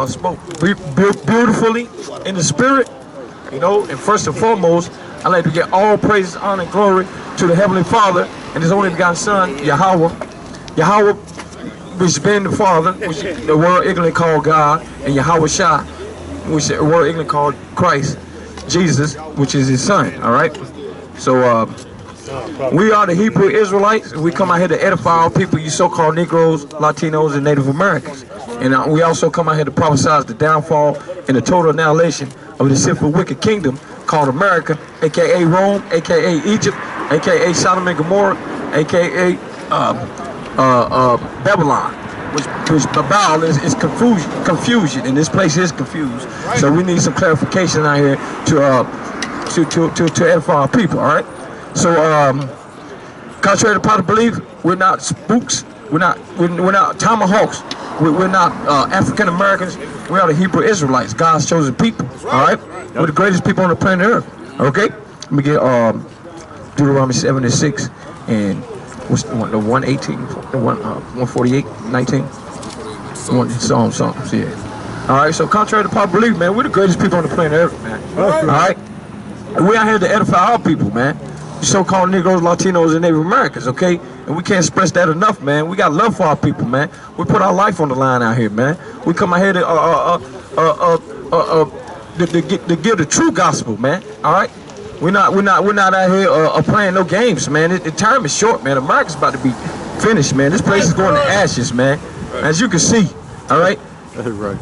spoke beautifully in the spirit, you know. And first and foremost, I'd like to give all praises, honor, and glory to the Heavenly Father and His only begotten Son, Yahweh. Yahweh, which being the Father, which the world ignorantly called God, and YAHAWAH'S, which the world ignorantly called Christ, Jesus, which is His Son. All right. So we are the Hebrew Israelites. We come out here to edify our people, you so-called Negroes, Latinos, and Native Americans. And we also come out here to prophesy the downfall and the total annihilation of the sinful, wicked kingdom called America, aka Rome, aka Egypt, aka Sodom and Gomorrah, aka Babylon, which Babel is confusion, and this place is confused. So we need some clarification out here to edify our people. All right. So contrary to popular belief, we're not spooks. We're not tomahawks. We're not African Americans. We are the Hebrew Israelites, God's chosen people. All right. We're the greatest people on the planet Earth. Okay. Let me get Deuteronomy 76 and what's the 118, 148, 19, Psalms. Yeah. All right. So contrary to popular belief, man, we're the greatest people on the planet Earth, man. All right. We're out here to edify our people, man. So-called Negroes, Latinos, and Native Americans, okay? And we can't express that enough, man. We got love for our people, man. We put our life on the line out here, man. We come out here to give the true gospel, man. All right? We're not out here playing no games, man. The time is short, man. America's about to be finished, man. This place is going to ashes, man. As you can see, all right?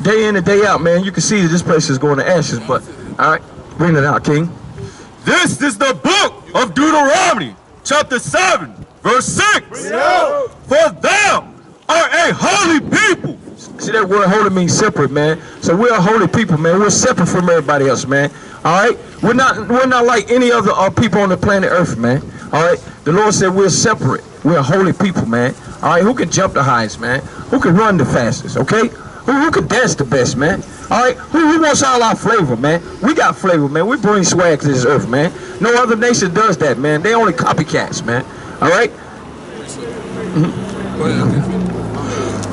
Day in and day out, man. You can see that this place is going to ashes, but all right, bring it out, King. This is the book of Deuteronomy, chapter 7, verse 6. Yeah. For thou art a holy people. See, that word holy means separate, man. So we're a holy people, man. We're separate from everybody else, man. All right? We're not like any other people on the planet Earth, man. All right? The Lord said we're separate. We're a holy people, man. All right? Who can jump the highest, man? Who can run the fastest, okay? Who can dance the best, man? All right, who wants all our flavor, man? We got flavor, man. We bring swag to this earth, man. No other nation does that, man. They only copycats, man. All right?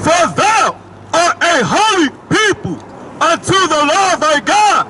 For thou art a holy people unto the Lord thy God.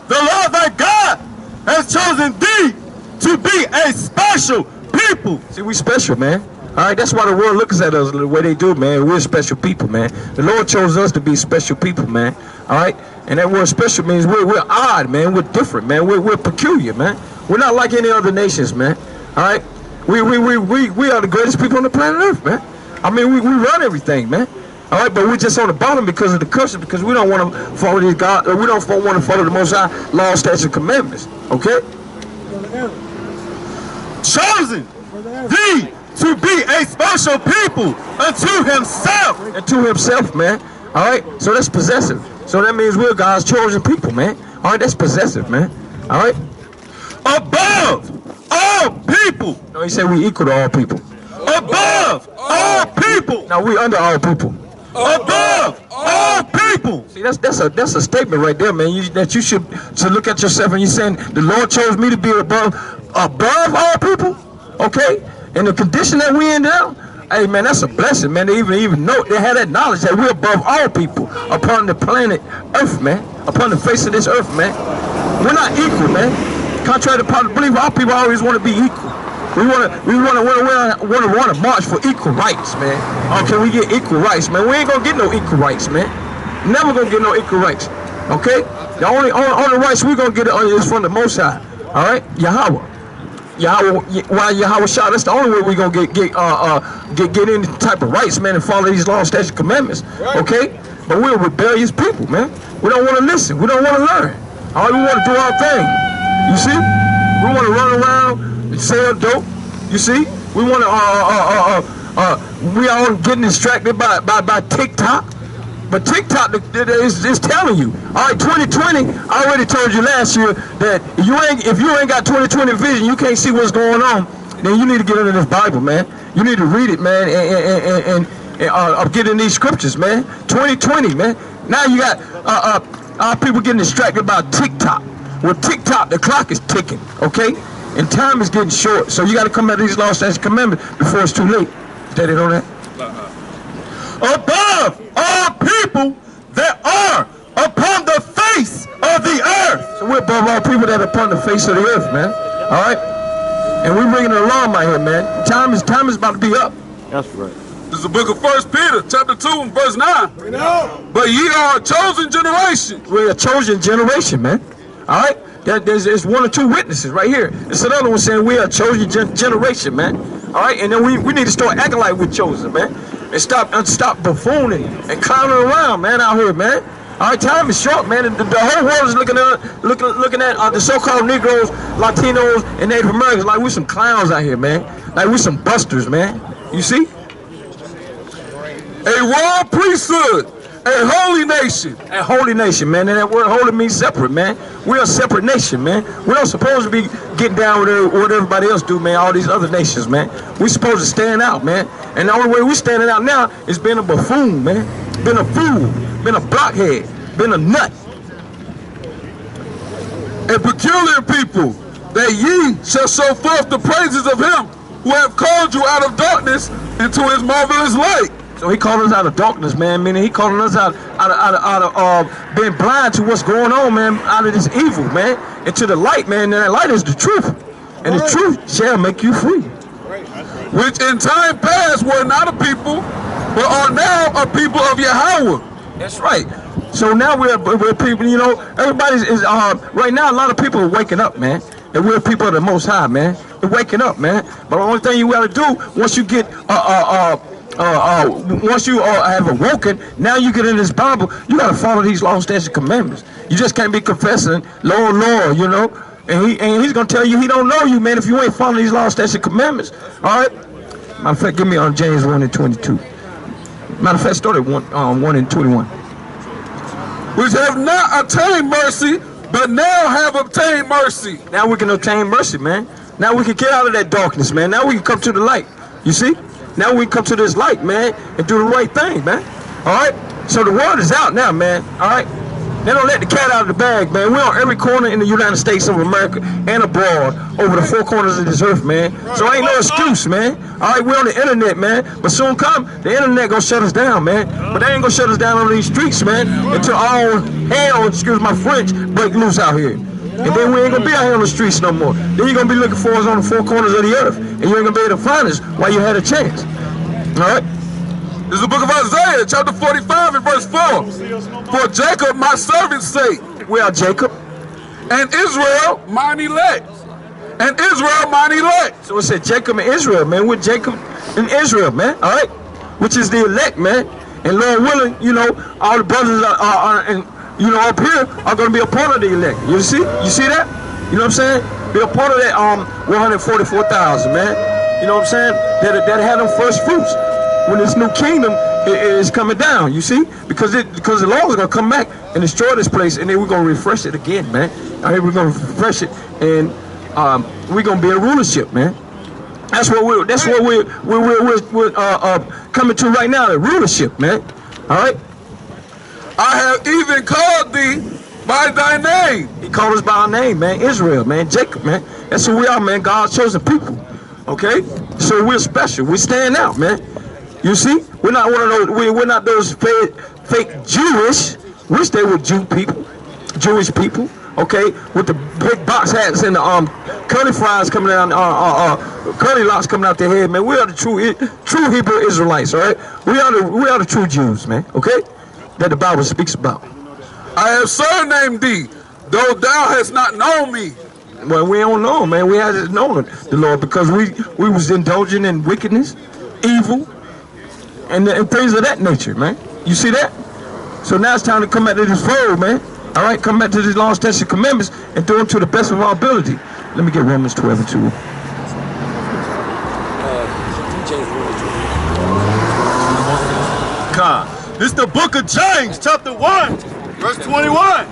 The Lord thy God has chosen thee to be a special people. See, we special, man. All right, that's why the world looks at us the way they do, man. We're special people, man. The Lord chose us to be special people, man. All right, and that word special means we're odd, man. We're different, man. We're peculiar, man. We're not like any other nations, man. All right, we are the greatest people on the planet Earth, man. I mean, we run everything, man. All right, but we're just on the bottom because of the curses, because we don't want to follow these God, or we don't want to follow the Most High law, statutes, and commandments. Okay. Chosen thee to be a special people unto himself. Unto himself, man. All right, so that's possessive. So that means we're God's chosen people, man. All right, that's possessive, man. All right. Above all people. No, he said we equal to all people. Above all people. Now we under all people. Above all people. See, that's a statement right there, man. That you should look at yourself and you're saying the Lord chose me to be above all people. Okay. And the condition that we in now, hey man, that's a blessing, man. They even know, they had that knowledge that we're above all people upon the planet Earth, man. Upon the face of this earth, man. We're not equal, man. Contrary to popular belief, all people always want to be equal. We want to march for equal rights, man. Oh, can we get equal rights, man? We ain't gonna get no equal rights, man. Never gonna get no equal rights. Okay? The only rights we gonna get is from the Most High. All right, Yahweh. YAHAWAH'S, that's the only way we're gonna get any type of rights, man, and follow these laws, statutes, commandments. Okay? But we're rebellious people, man. We don't want to listen. We don't want to learn. All right, we want to do our thing. You see? We want to run around and sell dope. You see? We want to we all getting distracted by TikTok. But TikTok is telling you. All right, 2020, I already told you last year that if you ain't got 2020 vision, you can't see what's going on, then you need to get into this Bible, man. You need to read it, man, and get in these scriptures, man. 2020, man. Now you got people getting distracted by TikTok. With TikTok, the clock is ticking, okay? And time is getting short. So you got to come out of these laws, statutes, commandments before it's too late. Is that it on that? Above all people that are we're above all people that are upon the face of the earth, man. All right? And we're bringing an alarm out here, man. Time is about to be up. That's right. This is the book of 1 Peter, chapter 2, and verse 9. We know. But ye are a chosen generation. We're a chosen generation, man. All right? There's one or two witnesses right here. There's another one saying we are a chosen generation, man. All right? And then we need to start acting like we're chosen, man. And stop buffooning and clowning around, man, out here, man. All right, time is short, man. The whole world is looking at the so-called Negroes, Latinos, and Native Americans like we're some clowns out here, man. Like we're some busters, man. You see? A royal priesthood, a holy nation. A holy nation, man. And that word holy means separate, man. We're a separate nation, man. We're not supposed to be getting down with what everybody else do, man. All these other nations, man. We're supposed to stand out, man. And the only way we're standing out now is being a buffoon, man. Being a fool, being a blockhead, being a nut. A peculiar people, that ye shall show forth the praises of him who have called you out of darkness into his marvelous light. So he called us out of darkness, man. Meaning he calling us out of being blind to what's going on, man. Out of this evil, man. Into the light, man. And that light is the truth. And the truth shall make you free. Which in time past were not a people, but are now a people of Yahawah. That's right. So now we're people, you know, everybody's right now a lot of people are waking up, man. And we're people of the Most High, man. They're waking up, man. But the only thing you gotta do once you get once you have awoken, now you get in this Bible, you gotta follow these laws, statutes, and commandments. You just can't be confessing, Lord, Lord, you know. And he's gonna tell you he don't know you, man, if you ain't following these laws, statutes, and commandments. All right. Matter of fact, give me on James 1:22. Matter of fact, start at 1:21. Which have not obtained mercy, but now have obtained mercy. Now we can obtain mercy, man. Now we can get out of that darkness, man. Now we can come to the light. You see? Now we can come to this light, man, and do the right thing, man. All right? So the word is out now, man. All right? They don't let the cat out of the bag, man. We're on every corner in the United States of America and abroad, over the four corners of this earth, man. So ain't no excuse, man. All right, we're on the internet, man. But soon come, the internet gonna shut us down, man. But they ain't gonna shut us down on these streets, man, until all hell, excuse my French, break loose out here. And then we ain't gonna be out here on the streets no more. Then you're gonna be looking for us on the four corners of the earth, and you ain't gonna be able to find us while you had a chance. All right? This is the book of Isaiah, chapter 45 and verse 4. For Jacob, my servant's sake. We are Jacob. And Israel, mine elect. And Israel, mine elect. So it said Jacob and Israel, man. We're Jacob and Israel, man. All right? Which is the elect, man. And Lord willing, you know, all the brothers and you know, up here are going to be a part of the elect. You see? You see that? You know what I'm saying? Be a part of that 144,000, man. You know what I'm saying? That had them first fruits. When this new kingdom is coming down, you see? Because the Lord is going to come back and destroy this place, and then we're going to refresh it again, man. All right, we're going to refresh it, and we're going to be in rulership, man. That's what we're coming to right now, the rulership, man. All right? I have even called thee by thy name. He called us by our name, man. Israel, man. Jacob, man. That's who we are, man. God's chosen people. Okay? So we're special. We stand out, man. You see? We're not one of those. We're not those fake Jewish. Wish they were Jewish people. Okay? With the big box hats and the curly fries coming down, curly locks coming out their head, man. We are the true Hebrew Israelites. All right? We are the true Jews, man. Okay? That the Bible speaks about. I have surnamed thee, though thou hast not known me. Well, we don't know, man. We haven't known the Lord because we was indulging in wickedness, evil, and things of that nature, man. You see that? So now it's time to come back to this fold, man. All right, come back to these laws, statutes, and commandments and do them to the best of our ability. Let me get Romans 12 and 2. God. This is the book of James, chapter 1, verse 21.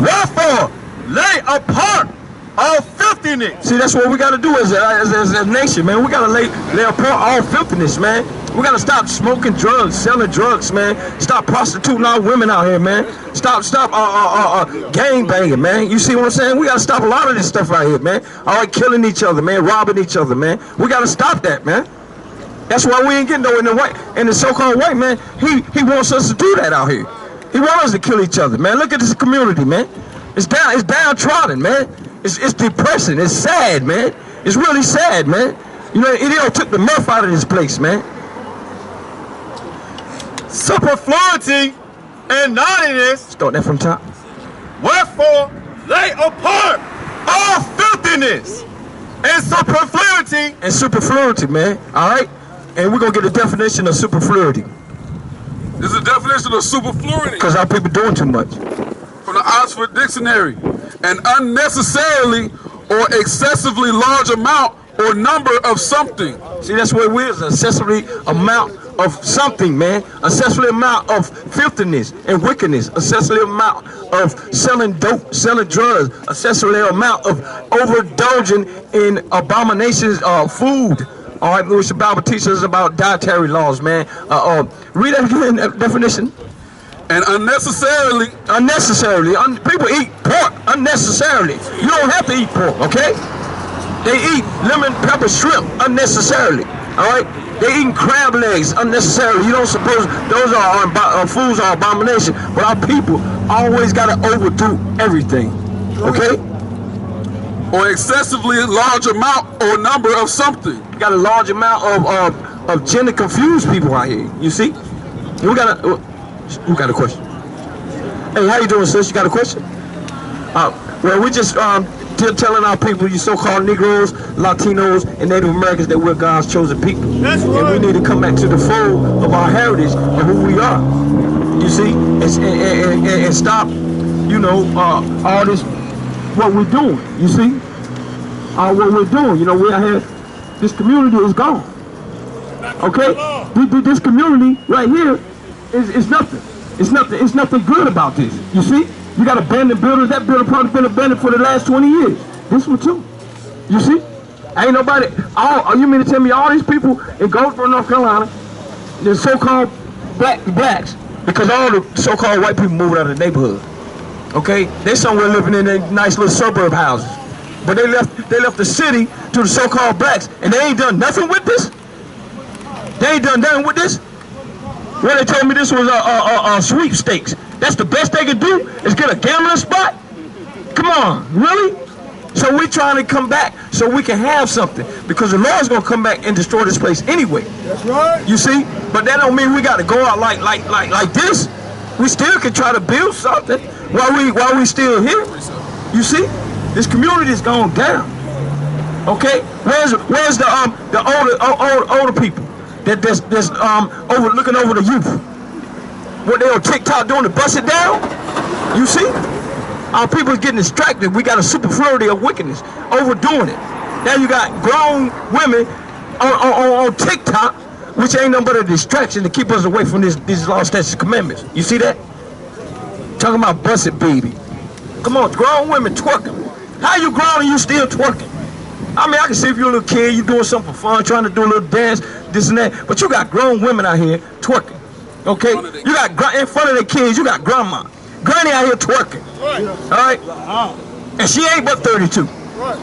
Wherefore, lay apart all filthiness. See, that's what we got to do as a nation, man. We got to lay apart all filthiness, man. We got to stop smoking drugs, selling drugs, man. Stop prostituting our women out here, man. Stop gang banging, man. You see what I'm saying? We got to stop a lot of this stuff out here, man. All right, killing each other, man, robbing each other, man. We got to stop that, man. That's why we ain't getting no in the so-called white man. He wants us to do that out here. He wants us to kill each other, man. Look at this community, man. It's downtrodden, man. It's depressing. It's sad, man. It's really sad, man. You know, it took the mirth out of this place, man. Superfluity and naughtiness. Start that from top. Wherefore, lay apart all filthiness and superfluity. And superfluity, man. All right? And we're going to get the definition of superfluity. This is the definition of superfluity. Because our people doing too much. From the Oxford Dictionary. An unnecessarily or excessively large amount or number of something. See, that's what it is. Excessively amount of something, man. Excessively amount of filthiness and wickedness. Excessively amount of selling dope, selling drugs. Excessively amount of overindulging in abominations of food. All right, which the Bible teaches us about dietary laws, man. Read that again, definition. And unnecessarily. People eat pork unnecessarily. You don't have to eat pork, okay? They eat lemon pepper shrimp unnecessarily, all right? They eating crab legs unnecessarily. You don't suppose those are foods are abomination, but our people always got to overdo everything, okay? Or excessively large amount or number of something. You got a large amount of gender confused people out here. You see? We got a question. Hey, how you doing, sis? You got a question? Well, we just telling our people, you so-called Negroes, Latinos, and Native Americans, that we're God's chosen people. That's right. And we need to come back to the fold of our heritage and who we are. You see? And stop, you know, all this, what we're doing. You see? What we're doing. You know, we out here, this community is gone. Okay? This community right here is nothing. It's nothing good about this. You see? You got abandoned buildings. That building probably been abandoned for the last 20 years. This one too. You see? Ain't nobody, you mean to tell me all these people in Goldsboro, North Carolina, the so-called blacks, because all the so-called white people moved out of the neighborhood. Okay? They somewhere living in their nice little suburb houses. But they left the city to the so-called blacks, and they ain't done nothing with this? They ain't done nothing with this? Well, they told me this was a sweepstakes. That's the best they could do, is get a gambling spot? Come on, really? So we trying to come back so we can have something, because the Lord's gonna come back and destroy this place anyway. That's right. You see? But that don't mean we gotta go out like this. We still can try to build something while we still here. You see? This community is going down. Okay? Where's the older people that's looking over the youth? What, they on TikTok doing to bust it down? You see? Our people is getting distracted. We got a superfluity of wickedness, overdoing it. Now you got grown women on TikTok, which ain't nothing but a distraction to keep us away from these law, statutes, and commandments. You see that? Talking about bust it, baby. Come on, grown women twerking. How you grown and you still twerking? I mean, I can see if you're a little kid, you doing something for fun, trying to do a little dance, this and that, but you got grown women out here twerking. Okay, you got in front of the kids. You got grandma, granny out here twerking. Right. All right, and she ain't but 32. Right.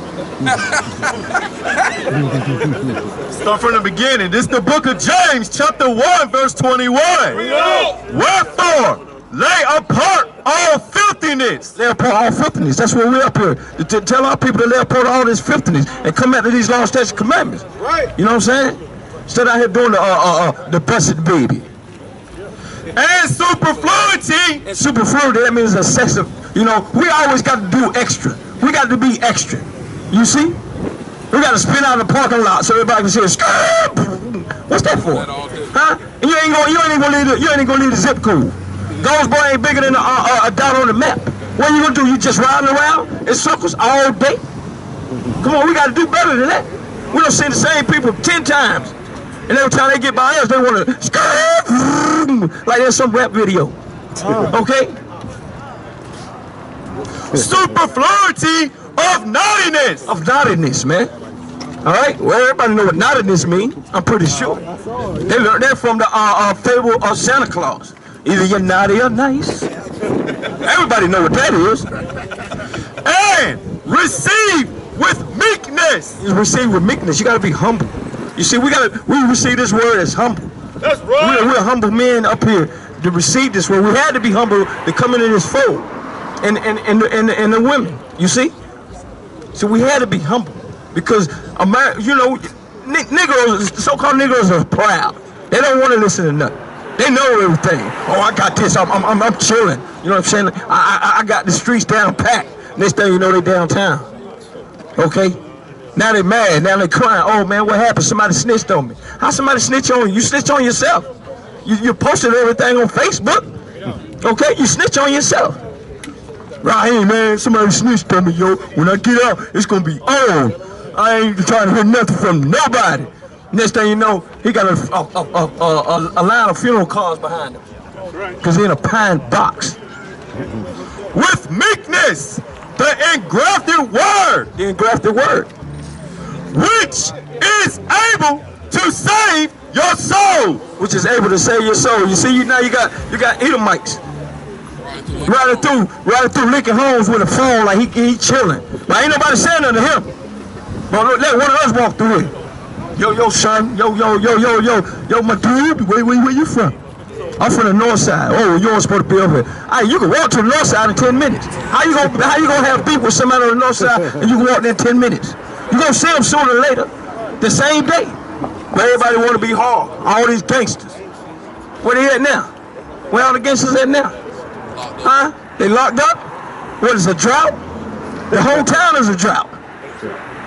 Start from the beginning. This is the book of James, chapter 1, verse 21. Wherefore, lay apart all filthiness. Lay apart all filthiness. That's what we're up here to tell our people to lay apart all this filthiness and come back to these law, statutes, commandments. Right. You know what I'm saying? Instead out here doing the blessed baby. And superfluity. And superfluity, that means excessive. You know, we always got to do extra. We got to be extra. You see? We got to spin out of the parking lot so everybody can see us. What's that for? Huh? And you ain't gonna leave the zip code. Goldsboro ain't bigger than a dot on the map. What are you gonna do? You just riding around in circles all day? Come on, we got to do better than that. We don't see the same people 10 times. And every time they get by us, they want to like there's some rap video. Okay? Superfluity of naughtiness. Of naughtiness, man. All right? Well, everybody know what naughtiness means. I'm pretty sure. They learned that from the fable of Santa Claus. Either you're naughty or nice. Everybody know what that is. And receive with meekness. Receive with meekness. You got to be humble. You see, we receive this word as humble. That's right. We're humble men up here to receive this word. We had to be humble to come into this fold. And the women, you see? So we had to be humble because you know, Negroes, so-called Negroes are proud. They don't want to listen to nothing. They know everything. Oh, I got this. I'm chilling. You know what I'm saying? I got the streets down packed. Next thing you know, they downtown. Okay? Now they mad. Now they crying. Oh man, what happened? Somebody snitched on me. How somebody snitch on you? You snitch on yourself. You posted everything on Facebook. Okay? You snitch on yourself. Right, hey man, somebody snitched on me, yo. When I get out, it's gonna be on. I ain't trying to hear nothing from nobody. Next thing you know, he got a line of funeral cars behind him. Because he's in a pine box. With meekness, the engrafted word. The engrafted word. Which is able to save your soul. Which is able to save your soul. You see, now you got Edomites. Riding through Lincoln Homes with a phone like he chilling. Now ain't nobody saying nothing to him. But let one of us walk through it. Yo, son. Yo, my dude. Where you from? I'm from the north side. Oh, you ain't supposed to be over here. Hey, you can walk to the north side in 10 minutes. How you gonna have beef with somebody on the north side and you can walk there in 10 minutes? You gonna see them sooner or later, the same day. But everybody want to be hard. All these gangsters. Where they at now? Where all the gangsters at now? Huh? They locked up? What is a drought? The whole town is a drought.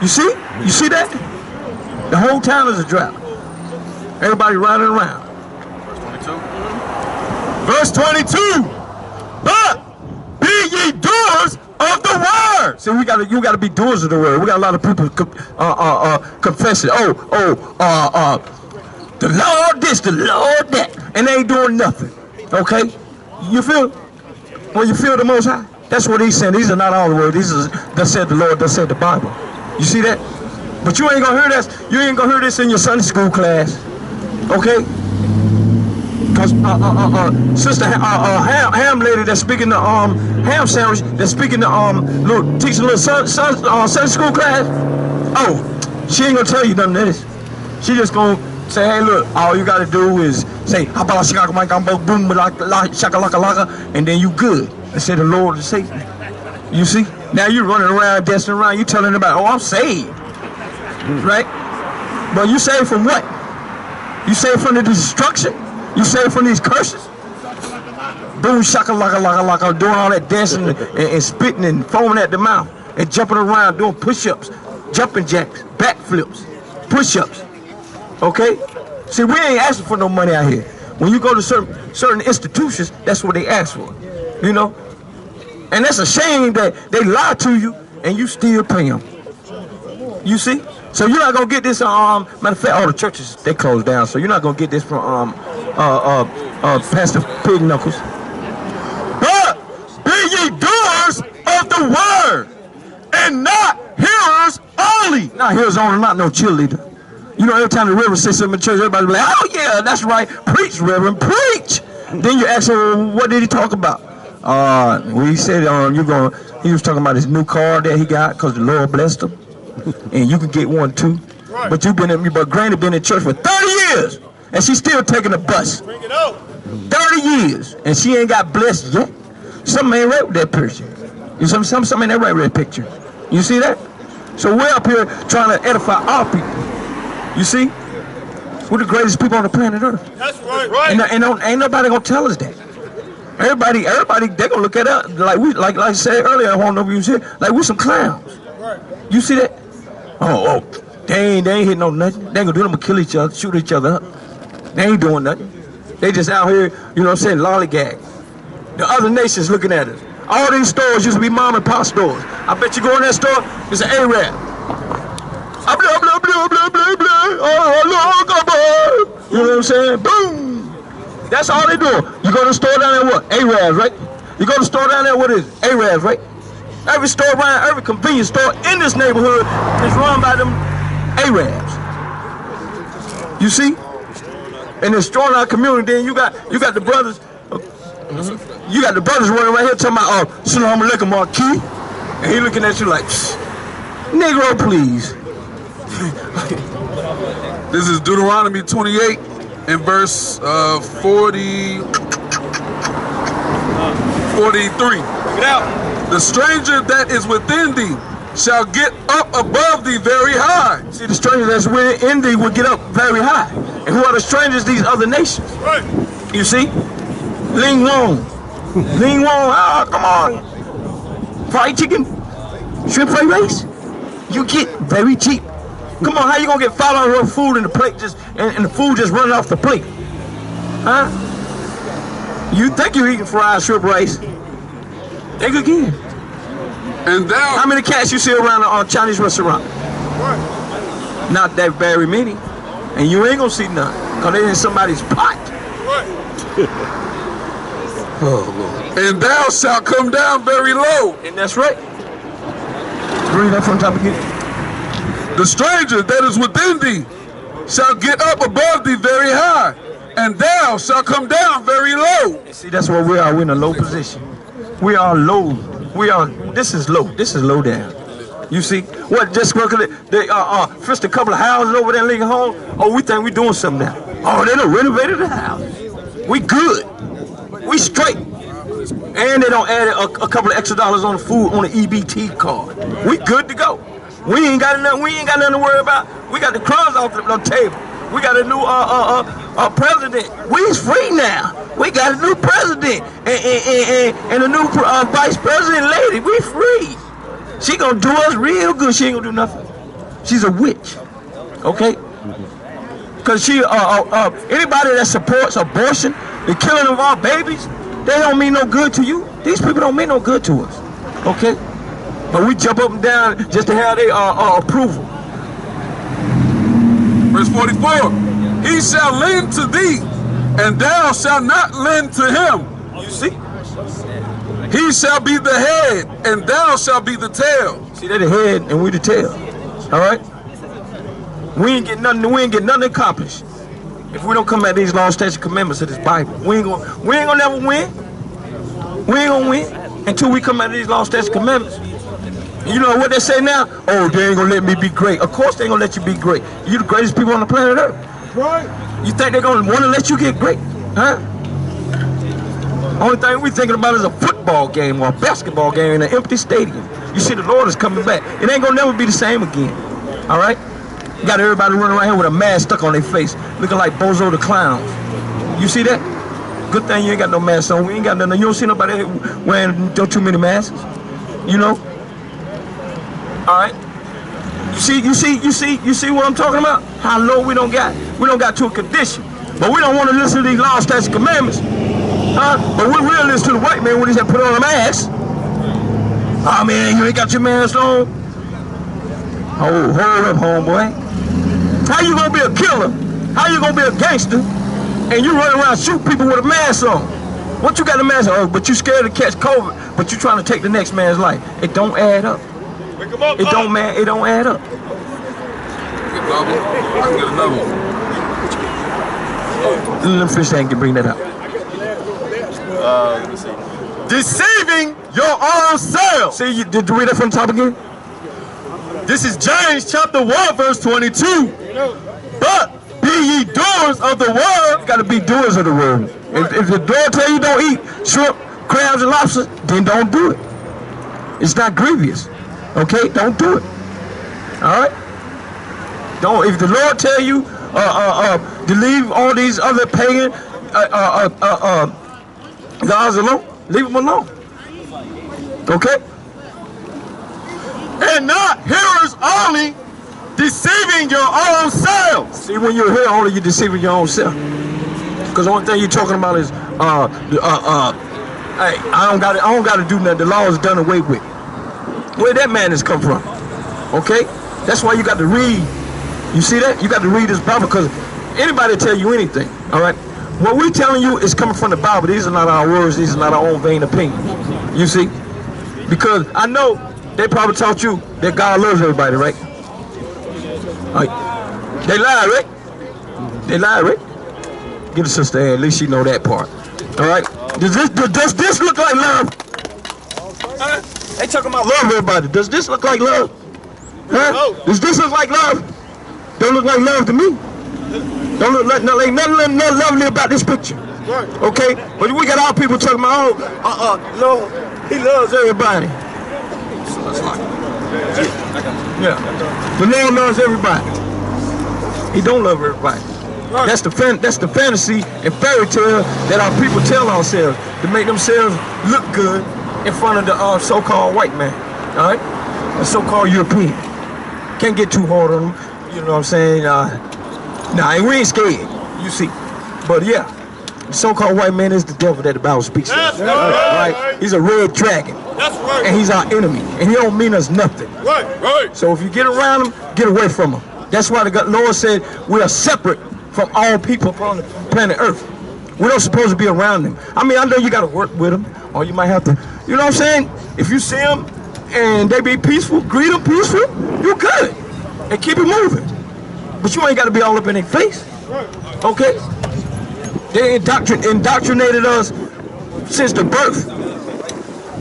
You see? You see that? The whole town is a drought. Everybody running around. Verse 22. But be ye doers of the word. See, you gotta be doers of the word. We got a lot of people confessing. The Lord this, the Lord that, and they ain't doing nothing. Okay? You feel? When you feel the Most High, that's what he's saying. These are not all the words. These are thus said the Lord, thus said the Bible. You see that? But you ain't gonna hear this. You ain't gonna hear this in your Sunday school class, okay? Cause Sister Ham lady that's speaking the ham sandwich, that's speaking the teaching little Sunday school class. Oh, she ain't gonna tell you nothing of this. She just gonna say, hey, look, all you gotta do is say, and then you good. And say the Lord is Satan. You see? Now you running around, dancing around, you telling about, oh, I'm saved. Right? But you saved from what? You saved from the destruction? You saved from these curses? Boom, shaka-laka-laka-laka, doing all that dancing and spitting and foaming at the mouth and jumping around, doing push-ups, jumping jacks, backflips, push-ups. Okay? See, we ain't asking for no money out here. When you go to certain institutions, that's what they ask for. You know? And that's a shame that they lie to you and you still pay them. You see? So you're not gonna get this matter of fact, all the churches, they closed down, so you're not gonna get this from Pastor Pig Knuckles. But be ye doers of the word and not hearers only. Not hearers only, not no cheerleader. You know, every time the Reverend says something in church, everybody be like, oh yeah, that's right, preach, Reverend, preach. Then you ask him, well, what did he talk about? Well, he said he was talking about his new car that he got because the Lord blessed him. And you can get one too. Right. But Granny been in church for 30 years and she's still taking the bus. Bring it out. 30 years and she ain't got blessed yet. Something ain't right with that person. Something ain't right with that picture. You see that? So we're up here trying to edify our people. You see? We're the greatest people on the planet Earth. That's right. And ain't nobody gonna tell us that. Everybody, they gonna look at us like I said earlier. I don't know if you was here. Like we some clowns. Right. You see that? Oh, they ain't hitting no nothing. They ain't gonna do them, kill each other, shoot each other up. They ain't doing nothing. They just out here, you know what I'm saying, lollygag. The other nations looking at us. All these stores used to be mom and pop stores. I bet you go in that store, it's an Arab. Blah, blah, blah, blah, blah, blah, blah. Oh, you know what I'm saying? Boom. That's all they do. You go to the store down there, what? Arabs, right? You go to the store down there, what is it? Arabs, right? Every store around, every convenience store in this neighborhood is run by them Arabs. You see? And it's destroying our community. Then you got the brothers. You got the brothers running right here talking about, Salam alaikum, Marquis. And he looking at you like, Negro, please. This is Deuteronomy 28 and verse 40. 43. Get out. The stranger that is within thee shall get up above thee very high. See, the stranger that's within thee will get up very high. And who are the strangers? These other nations. Right. You see? Ling Wong. Ling Wong, come on. Fried chicken, shrimp fried rice. You get very cheap. Come on, how you gonna get $5 food in the plate and the food just running off the plate? Huh? You think you're eating fried shrimp rice? Think again. And thou, How many cats you see around a Chinese restaurant? Right. Not that very many. And you ain't gonna see none, because they in somebody's pot. Right. Oh, Lord. and thou shalt come down very low. And that's right. Read that from the top again. The stranger that is within thee shall get up above thee very high, and thou shalt come down very low. See, that's what we are. We're in a low position. We are low. This is low. This is low down. You see? What, just look at it. They first a couple of houses over there in Lincoln Home. Oh, we think we're doing something now. Oh, they done renovated the house. We good. We straight. And they don't add a couple of extra dollars on the food on the EBT card. We good to go. We ain't got nothing to worry about. We got the crumbs off the table. We got a new president. We's free now. We got a new president and a new vice president lady. We free. She gonna do us real good. She ain't gonna do nothing. She's a witch. Okay? Cause she anybody that supports abortion, the killing of our babies, they don't mean no good to you. These people don't mean no good to us. Okay? But we jump up and down just to have their approval. Verse 44, he shall lend to thee, and thou shalt not lend to him. You see? He shall be the head, and thou shalt be the tail. See, they're the head and we the tail. All right? We ain't get nothing accomplished if we don't come at these law, statutes, commandments of this Bible. We ain't gonna never win. We ain't gonna win until we come at these law, statutes, commandments. You know what they say now? Oh, they ain't gonna let me be great. Of course they ain't gonna let you be great. You the greatest people on the planet Earth. Right. You think they're gonna want to let you get great? Huh? Only thing we thinking about is a football game or a basketball game in an empty stadium. You see, the Lord is coming back. It ain't gonna never be the same again. All right? You got everybody running around here with a mask stuck on their face, looking like Bozo the Clown. You see that? Good thing you ain't got no mask on. We ain't got nothing. You don't see nobody wearing too many masks. You know? All right? You see what I'm talking about? How low we don't got to a condition. But we don't want to listen to these laws, statutes, commandments. Huh? But we will listen to the white man when he said put on a mask. Oh man, you ain't got your mask on. Oh, hold up, homeboy. How you gonna be a killer? How you gonna be a gangster? And you running around shooting people with a mask on? What you got a mask on? But you scared to catch COVID, but you trying to take the next man's life. It don't add up. It don't add up. I can get another one. Let me fish tank can bring that up. Let me see. Deceiving your own self. See, did you read that from the top again? This is James chapter 1 verse 22. But be ye doers of the word. You got to be doers of the word. If the Lord tell you don't eat shrimp, crabs, and lobsters, then don't do it. It's not grievous. Okay, don't do it. All right. Don't. If the Lord tell you to leave all these other pagan gods alone, leave them alone. Okay. And not hearers only, deceiving your own selves. See, when you're here, only you're deceiving your own self. Because the only thing you're talking about is, hey, I don't got to do nothing. The law is done away with. Where that man has come from? Okay, that's why you got to read. You see that? You got to read this Bible, because anybody tell you anything. All right. What we're telling you is coming from the Bible. These are not our words. These are not our own vain opinions. You see? Because I know they probably taught you that God loves everybody, right? Right. They lied, right? They lied, right? Give the sister a hand. At least she know that part. All right. Does this look like love? Huh? They talking about love, everybody. Does this look like love? Huh? Does this look like love? Don't look like love to me. Don't look like nothing lovely about this picture. Okay? But we got our people talking about, no, he loves everybody. Yeah. The Lord loves everybody. He don't love everybody. That's the fantasy and fairy tale that our people tell ourselves to make themselves look good in front of the so-called white man. All right? The so-called European. Can't get too hard on them. You know what I'm saying? Nah, we ain't scared. You see. But yeah, the so-called white man is the devil that the Bible speaks of. Right? He's a red dragon. That's right. And he's our enemy. And he don't mean us nothing. Right. So if you get around him, get away from him. That's why the Lord said we are separate from all people upon the planet Earth. We're not supposed to be around them. I mean, I know you got to work with them, or you might have to, you know what I'm saying? If you see them and they be peaceful, greet them peaceful, you're good. And keep it moving. But you ain't got to be all up in their face. Okay? They indoctrinated us since the birth.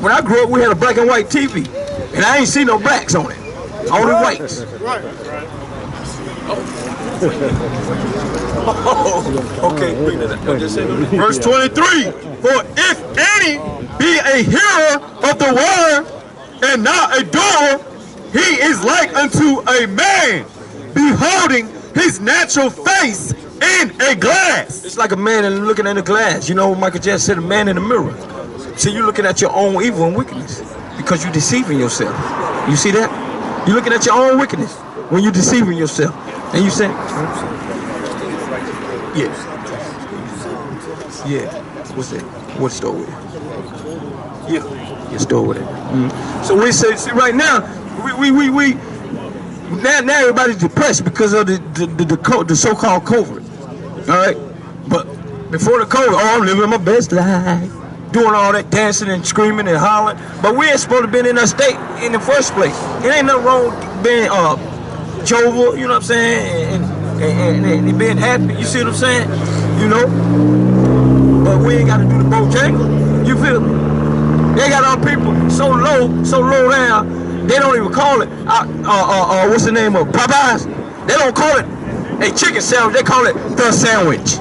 When I grew up, we had a black and white TV, and I ain't seen no blacks on it. Only whites. Okay, bring that up. Verse 23. For if any be a hearer of the word and not a doer, he is like unto a man beholding his natural face in a glass. It's like a man and looking in a glass. You know, Michael Jackson said, a man in the mirror. See, you're looking at your own evil and wickedness because you're deceiving yourself. You see that? You're looking at your own wickedness when you're deceiving yourself. And you say, yeah. What's that? What store with it? Yeah, your store with it. So we say, see, right now, now everybody's depressed because of the so-called COVID. All right, but before the COVID, I'm living my best life, doing all that dancing and screaming and hollering. But we ain't supposed to be in that state in the first place. It ain't nothing wrong with being jovial, you know what I'm saying, and being happy. You see what I'm saying? You know. But we ain't got to do the Bojangles. You feel me? They got our people so low down. They don't even call it, what's the name of Popeyes? They don't call it a chicken sandwich. They call it the sandwich.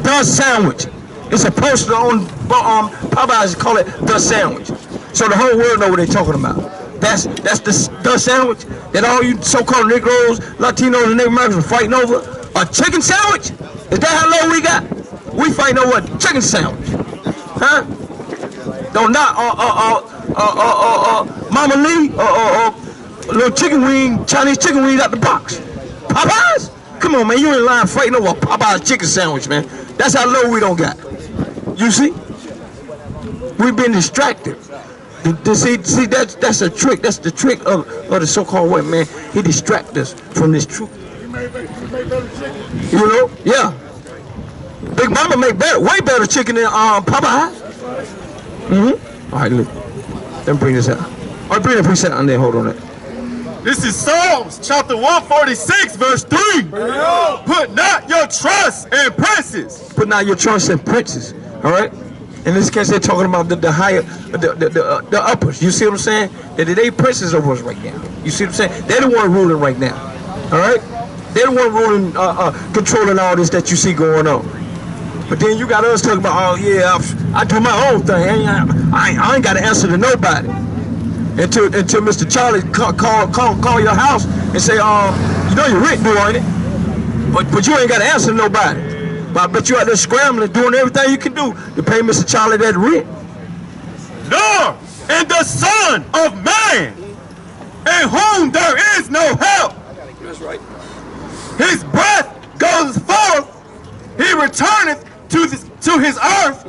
The sandwich. It's a poster on Popeyes. Call it the sandwich. So the whole world know what they're talking about. That's the sandwich that all you so-called Negroes, Latinos, and Native Americans are fighting over. A chicken sandwich? Is that how low we got? We fighting over a chicken sandwich, huh? Don't not Mama Lee, little chicken wing, Chinese chicken wings out the box. Popeyes? Come on, man, you in line fighting over a Popeyes chicken sandwich, man. That's how low we don't got. You see? We've been distracted. See, that's a trick. That's the trick of the so-called white man. He distracts us from this truth. You know? Yeah. Big Mama make way better chicken than Popeyes. All right, look. Let me bring this out. All right, bring that preset on there. Hold on that. This is Psalms chapter 146, verse 3. Put not your trust in princes. Put not your trust in princes. All right. In this case, they're talking about the higher, the uppers. You see what I'm saying? They princes over us right now. You see what I'm saying? They're the one ruling right now. All right. They're the one ruling, controlling all this that you see going on. But then you got us talking about, oh yeah, I do my own thing. I ain't got to answer to nobody. Until Mr. Charlie call your house and say, you know your rent due, ain't it? But you ain't got to answer to nobody. But I bet you out there scrambling, doing everything you can do to pay Mr. Charlie that rent. Nor in the Son of Man, in whom there is no help. That's right. His breath goes forth, he returneth to his earth,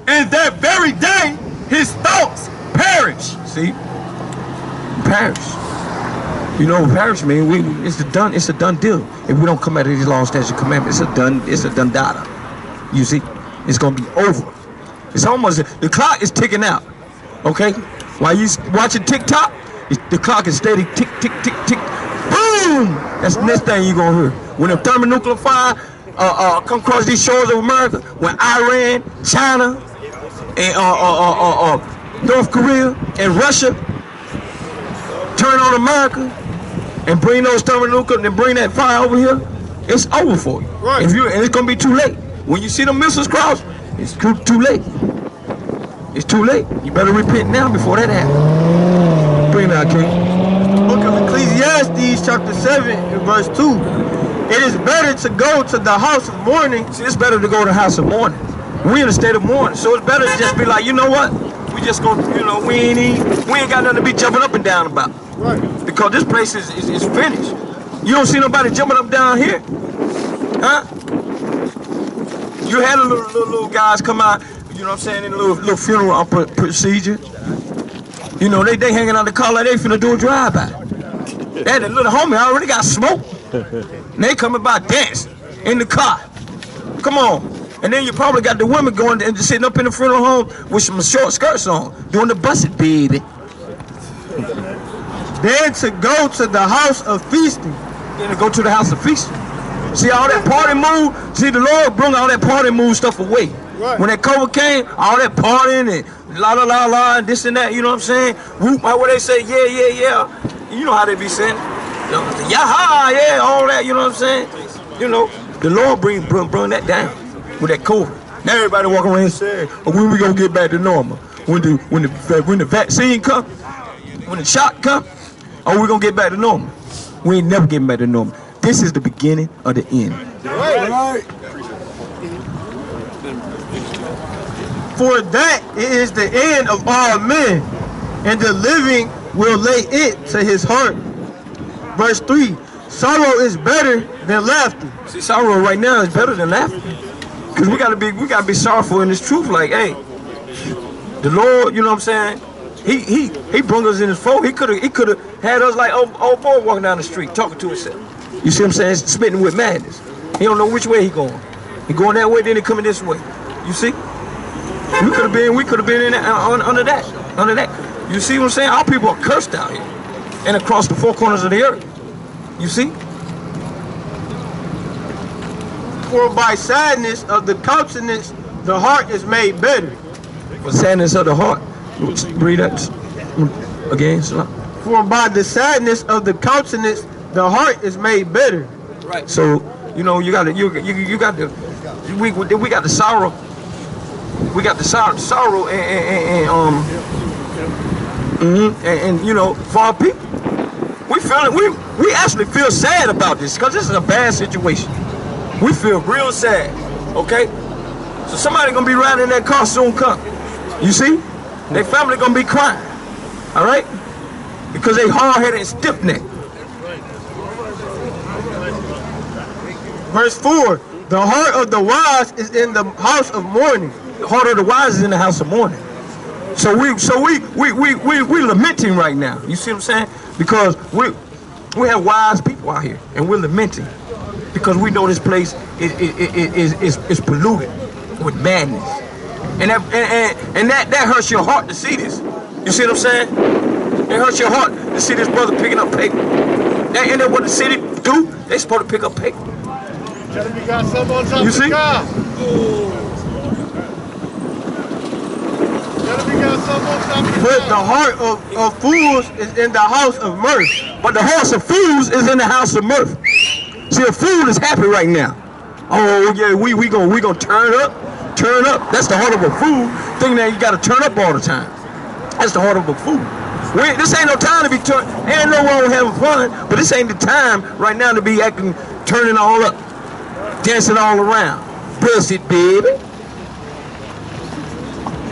and that very day his thoughts perish. See? Perish. You know what perish mean? It's a done deal. If we don't come out of these laws, statutes, and commandments, it's a done data. You see? It's gonna be over. It's almost, the clock is ticking out. Okay? While you watching TikTok, the clock is steady tick, tick, tick, tick. Boom! That's the next thing you're gonna hear. When the thermonuclear fire come across these shores of America, when Iran, China, and North Korea and Russia turn on America and bring those thermonuclear and bring that fire over here, it's over for you. Right. And it's gonna be too late. When you see the missiles cross, it's too late. It's too late. You better repent now before that happens. Bring it out, King. Book of Ecclesiastes, chapter 7, and verse 2. It is better to go to the house of mourning. See, it's better to go to the house of mourning. We in a state of mourning, so it's better to just be like, you know what? We just gonna, you know, we ain't got nothing to be jumping up and down about. Right. Because this place is finished. You don't see nobody jumping up down here, huh? You had a little guys come out, you know what I'm saying, in a little funeral procedure. You know, they hanging out the car like they finna do a drive-by. That little homie already got smoke. And they coming by dancing in the car. Come on. And then you probably got the women going and sitting up in the funeral home with some short skirts on, doing the busted baby. Then to go to the house of feasting. Then to go to the house of feasting. See all that party mood? See, the Lord brought all that party mood stuff away. Right. When that COVID came, all that partying and la la la la and this and that, you know what I'm saying? Whoop, what they say, yeah, yeah, yeah. You know how they be saying, yaha, yeah, all that, you know what I'm saying? You know, the Lord bring that down with that COVID. Now everybody walking around and saying, oh, when we gonna get back to normal? When the vaccine come? When the shot come? Oh, we gonna get back to normal? We ain't never getting back to normal. This is the beginning of the end. Right. For that it is the end of all men, and the living will lay it to his heart. Verse 3, sorrow is better than laughter. See, sorrow right now is better than laughter. Because we gotta be sorrowful in this truth, like, hey, the Lord, you know what I'm saying? He brought us in his fold. He could have had us like old boy walking down the street, talking to himself. You see what I'm saying? Spitting with madness. He don't know which way he going. He going that way, then he coming this way. You see? We could have been in under that. You see what I'm saying? Our people are cursed out here and across the four corners of the earth. You see? For by sadness of the countenance, the heart is made better. For sadness of the heart. Read that again. For by the sadness of the countenance, the heart is made better. Right. So, you know, we got the sorrow. We got the sorrow and you know, for our people. We actually feel sad about this because this is a bad situation. We feel real sad, okay? So somebody gonna be riding in that car soon come. You see? Their family gonna be crying, all right? Because they hard-headed and stiff-necked. Verse 4, the heart of the wise is in the house of mourning. The heart of the wise is in the house of mourning. So we lamenting right now. You see what I'm saying? Because we have wise people out here, and we're lamenting because we know this place is polluted with madness, and that hurts your heart to see this. You see what I'm saying? It hurts your heart to see this brother picking up paper. That ain't that what the city do? They supposed to pick up paper. You see? But the heart of fools is in the house of mirth. But the hearts of fools is in the house of mirth. See, a fool is happy right now. Oh yeah, we gonna turn up. That's the heart of a fool. Thinking that you gotta turn up all the time. That's the heart of a fool. This ain't no time to be ain't no wrong with having fun, but this ain't the time right now to be turning all up, dancing all around. Busted baby.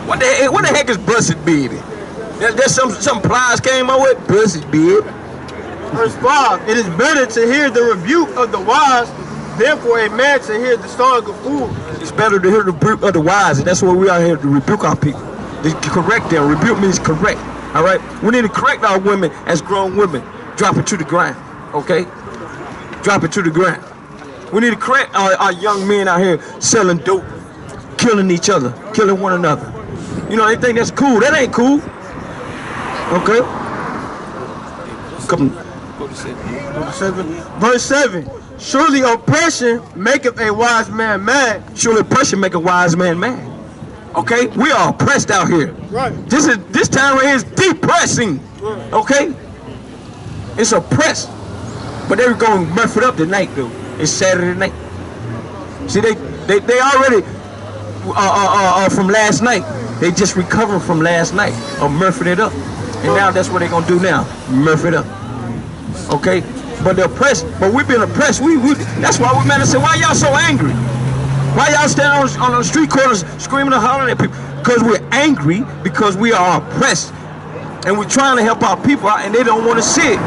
What the heck is busted baby? There's some plies came up with busted baby. Verse 5, it is better to hear the rebuke of the wise than for a man to hear the song of fools. It's better to hear the rebuke of the wise, and that's why we are here to rebuke our people. To correct them. Rebuke means correct. All right? We need to correct our women as grown women. Drop it to the ground. Okay? Drop it to the ground. We need to correct our young men out here selling dope, killing each other, killing one another. You know, they think that's cool. That ain't cool. Okay? Come on. Verse 7. Surely oppression maketh a wise man mad. Surely oppression make a wise man mad. Okay? We are oppressed out here. Right. This time right here is depressing. Right. Okay? It's oppressed. But they're going to muff it up tonight, though. It's Saturday night. See, They already from last night. They just recovered from last night of murphing it up. And now that's what they're gonna do now. Murph it up. Okay? But they're oppressed, but we've been oppressed. That's why we man to say, why y'all so angry? Why y'all standing on the street corners screaming and hollering at people? Because we're angry, because we are oppressed. And we're trying to help our people out and they don't want to see it.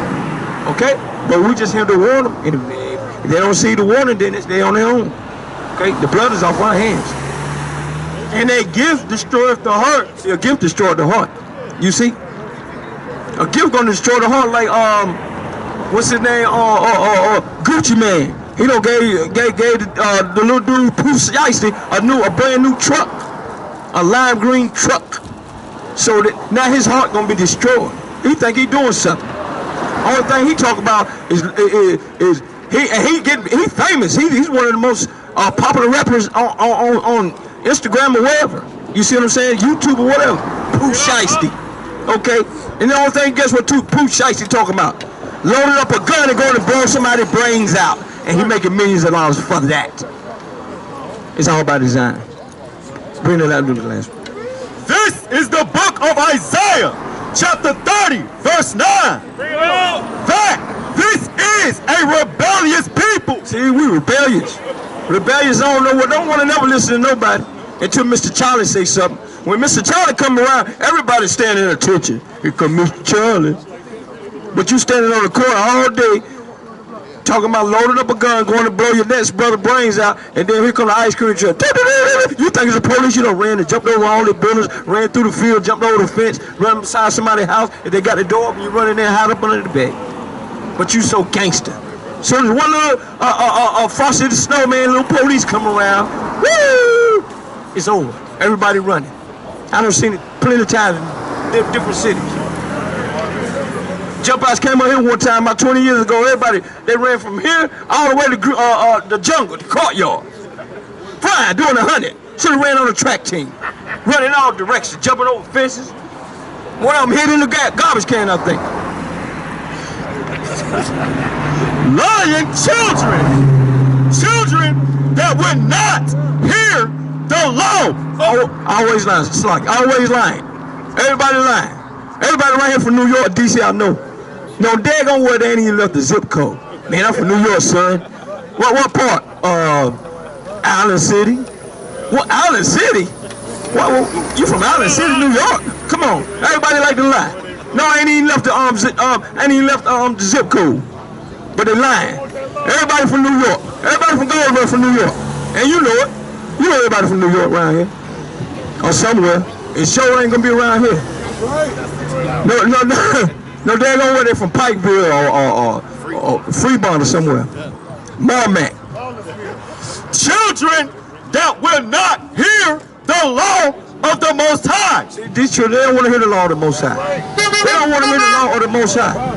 Okay? But we just have to warn them. And if they don't see the warning, then they're on their own. Okay? The blood is off our hands. And a gift destroyeth the heart. See, a gift destroyed the heart. You see? A gift gonna destroy the heart like what's his name? Gucci Man. He don't gave the little dude Pooh Shiesty a brand new truck, a lime green truck. So that now his heart gonna be destroyed. He think he doing something. Only thing he talk about is he famous. He's one of the most popular rappers on Instagram or wherever. You see what I'm saying? YouTube or whatever. Pooh Shiesty. Okay? And the only thing, guess what Pooh Shiesty talking about? Loading up a gun and going to blow somebody's brains out. And he making millions of dollars for that. It's all by design. Bring it out to the last one. This is the book of Isaiah, chapter 30, verse 9. Bring it out. That this is a rebellious people. See, we rebellious. Rebellious don't want to never listen to nobody until Mr. Charlie say something. When Mr. Charlie come around, everybody's standing at attention. Here come Mr. Charlie. But you standing on the corner all day talking about loading up a gun, going to blow your next brother brains out, and then here come the ice cream truck. You think it's the police? You done ran and jumped over all the buildings, ran through the field, jumped over the fence, run beside somebody's house, and they got the door open, you run in there and hide up under the bed. But you so gangster. So there's one little Frosty the Snowman, little police come around. Woo! It's over. Everybody running. I done seen it plenty of times in different cities. Jump outs came out here one time about 20 years ago. Everybody, they ran from here all the way to the jungle, the courtyard. Flying, doing 100. So they ran on the track team. Running all directions, jumping over fences. One of them hid in the garbage can, I think. Lying children. Children that would not hear the law. Always lying. It's like always lying. Everybody lying. Everybody right here from New York, DC, I know. No, daggone well, they ain't even left the zip code. Man, I'm from New York, son. What part? Island City. What, Island City? What, you from Island City, New York? Come on. Everybody like to lie. No, I ain't even left the zip code. But they lying. Everybody from New York. Everybody from Goldsboro from New York. And you know it. You know everybody from New York around here. Or somewhere. It sure ain't gonna be around here. No, they don't know they from Pikeville or Fremont or somewhere. Marmac. Children that will not hear the law of the Most High. See, these children, they don't want to hear the law of the Most High. They don't want to hear the law of the Most High.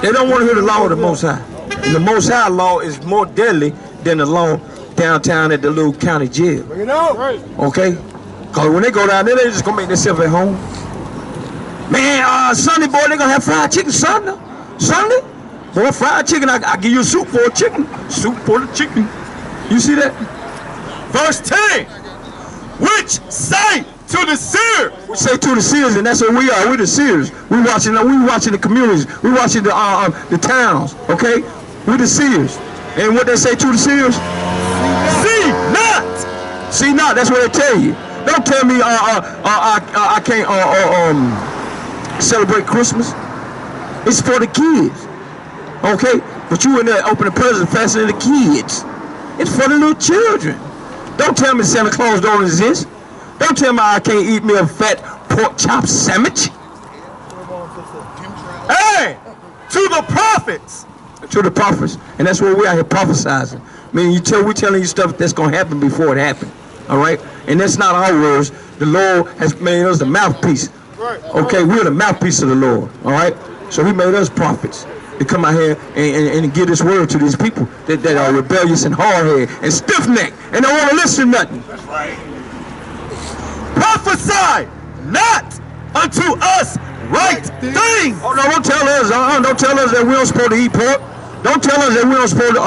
They don't want to hear the law of the Most High. And the Most High law is more deadly than the law downtown at the little county jail. Okay? Because when they go down there, they just going to make themselves at home. Man, Sunday, boy, they going to have fried chicken Sunday. Sunday? Boy, fried chicken, I give you a soup for a chicken. Soup for the chicken. You see that? Verse 10. Which say to the seers. We say to the seers, and that's what we are. We're the seers. We watching the communities. We watching the towns. Okay? We're the seers. And what they say to the seers? See not. See not. That's what they tell you. Don't tell me I can't celebrate Christmas. It's for the kids. Okay? But you in there opening presents faster than the kids. It's for the little children. Don't tell me Santa Claus don't exist. Don't tell me I can't eat me a fat pork chop sandwich. Hey, to the prophets. To the prophets. And that's what we out here prophesizing. I mean, we're telling you stuff that's going to happen before it happened. All right? And that's not our words. The Lord has made us the mouthpiece. Okay? We're the mouthpiece of the Lord. All right? So he made us prophets to come out here and give this word to these people that are rebellious and hard-headed and stiff-necked and don't want to listen to nothing. That's right. Prophesy not unto us right things. Oh, no, don't tell us. Don't tell us that we don't supposed to eat pork. Don't tell us that we don't supposed to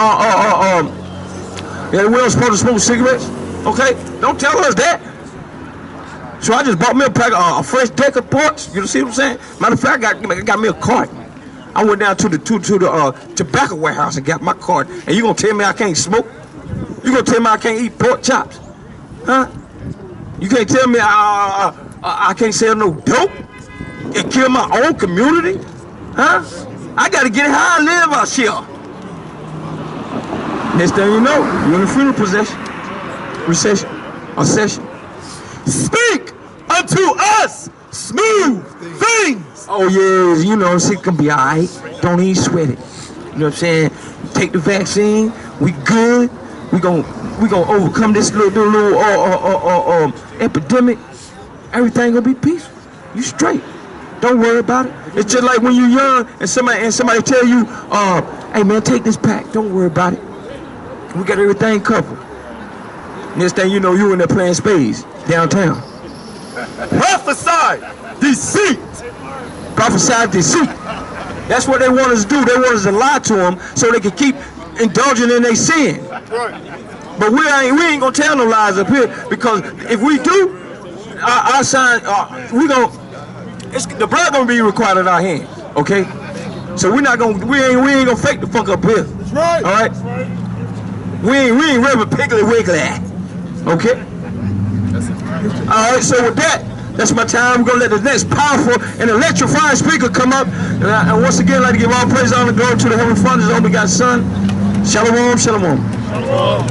Yeah, we don't supposed to smoke cigarettes. Okay? Don't tell us that. So I just bought me a pack of fresh deck of ports. You see what I'm saying? Matter of fact, I got me a cart. I went down to the tobacco warehouse and got my cart. And you gonna tell me I can't smoke? You gonna tell me I can't eat pork chops? Huh? You can't tell me I can't sell no dope and kill my own community? Huh? I gotta get how I live out here. Next thing you know, you're in a funeral recession. Speak unto us smooth things. Oh yeah, you know, it can be all right. Don't even sweat it. You know what I'm saying? Take the vaccine. We good. We gonna overcome this little epidemic. Everything gonna be peaceful. You straight. Don't worry about it. It's just like when you're young and somebody tell you, hey man, take this pack. Don't worry about it. We got everything covered. Next thing you know, you in there playing spades downtown. Prophesy deceit. Prophesy deceit. That's what they want us to do. They want us to lie to them so they can keep indulging in their sin. But we ain't gonna tell no lies up here, because if we do, our sign, the blood gonna be required in our hands. Okay, so we ain't gonna fake the fuck up here. That's right. All right. We ain't Reverend Piggly Wiggly. Okay. All right. So with that, that's my time. We're gonna let the next powerful and electrifying speaker come up. And once again, I'd like to give all praise, honor, and glory to the Heavenly Father, His only begotten Son. Shalom, shalom. Shalom.